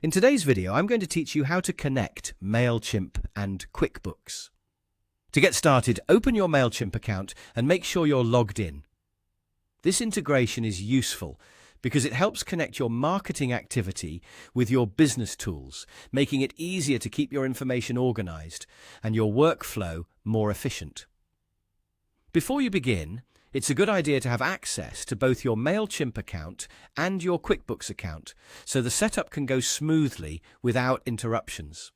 In today's video, I'm going to teach you how to connect MailChimp and QuickBooks. To get started, open your MailChimp account and make sure you're logged in. This integration is useful because it helps connect your marketing activity with your business tools, making it easier to keep your information organized and your workflow more efficient. Before you begin, it's a good idea to have access to both your MailChimp account and your QuickBooks account, so the setup can go smoothly without interruptions.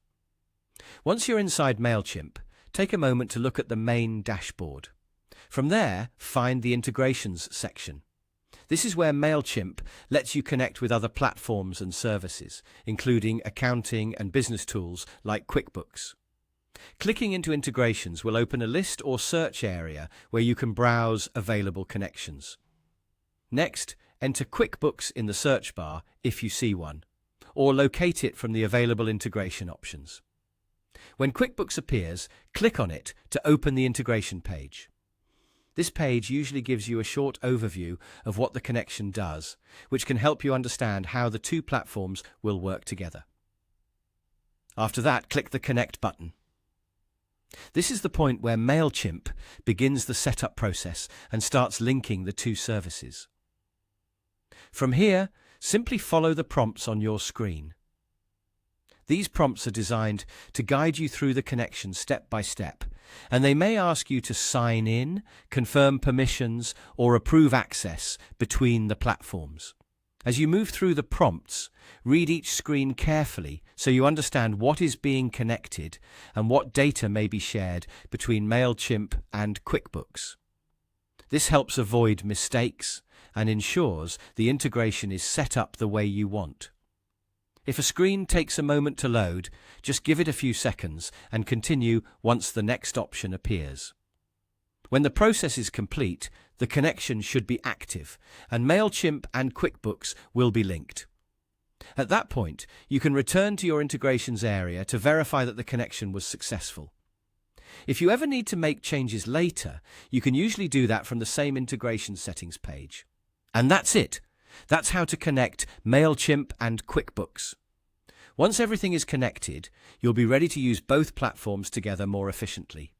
Once you're inside MailChimp, take a moment to look at the main dashboard. From there, find the Integrations section. This is where MailChimp lets you connect with other platforms and services, including accounting and business tools like QuickBooks. Clicking into Integrations will open a list or search area where you can browse available connections. Next, enter QuickBooks in the search bar if you see one, or locate it from the available integration options. When QuickBooks appears, click on it to open the integration page. This page usually gives you a short overview of what the connection does, which can help you understand how the two platforms will work together. After that, click the Connect button. This is the point where MailChimp begins the setup process and starts linking the two services. From here, simply follow the prompts on your screen. These prompts are designed to guide you through the connection step by step, and they may ask you to sign in, confirm permissions, or approve access between the platforms. As you move through the prompts, read each screen carefully so you understand what is being connected and what data may be shared between MailChimp and QuickBooks. This helps avoid mistakes and ensures the integration is set up the way you want. If a screen takes a moment to load, just give it a few seconds and continue once the next option appears. When the process is complete, the connection should be active, and MailChimp and QuickBooks will be linked. At that point, you can return to your integrations area to verify that the connection was successful. If you ever need to make changes later, you can usually do that from the same integration settings page. And that's it. That's how to connect MailChimp and QuickBooks. Once everything is connected, you'll be ready to use both platforms together more efficiently.